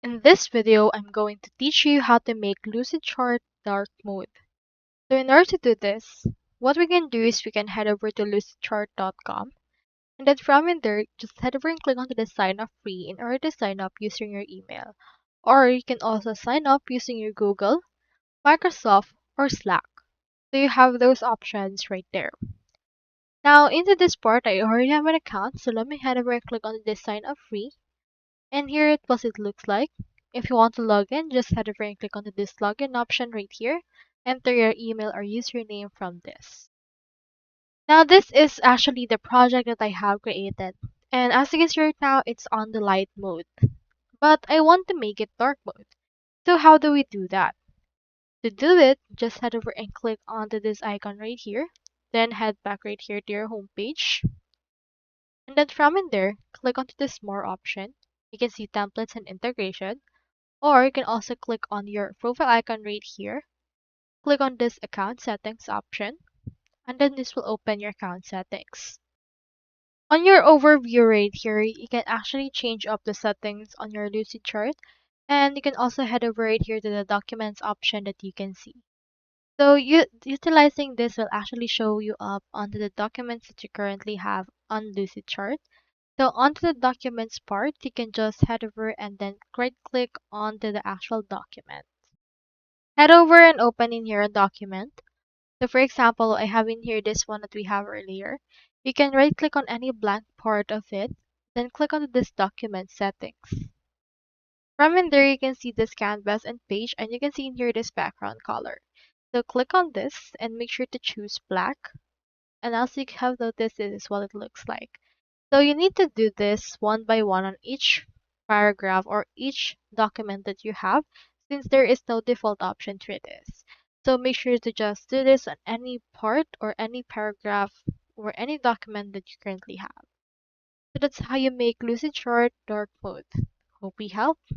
In this video, I'm going to teach you how to make Lucidchart dark mode. So in order to do this, what we can do is we can head over to lucidchart.com, and then from in there, just head over and click onto the sign up free in order to sign up using your email. Or you can also sign up using your Google, Microsoft, or Slack. So you have those options right there. Now into this part, I already have an account, so let me head over and click on this sign up free. And here it was it looks like. If you want to log in, just head over and click on this login option right here. Enter your email or username from this. Now this is actually the project that I have created. And as you can see right now, it's on the light mode. But I want to make it dark mode. So how do we do that? To do it, just head over and click onto this icon right here. Then head back right here to your home page. And then from in there, click onto this more option. You can see templates and integration. Or you can also click on your profile icon right here. Click on this account settings option, and then this will open your account settings. On your overview right here, you can actually change up the settings on your Lucidchart, and you can also head over right here to the documents option that you can see. So utilizing this will actually show you up onto the documents that you currently have on Lucidchart. So onto the documents part, you can just head over and then right click onto the actual document. Head over and open in here a document. So for example, I have in here this one that we have earlier. You can right click on any blank part of it, then click on this document settings. From in there, you can see this canvas and page, and you can see in here this background color. So click on this and make sure to choose black. And as you have noticed, this is what it looks like. So you need to do this one by one on each paragraph or each document that you have, since there is no default option for this. So make sure to just do this on any part or any paragraph or any document that you currently have. So that's how you make Lucidchart dark mode. Hope we helped.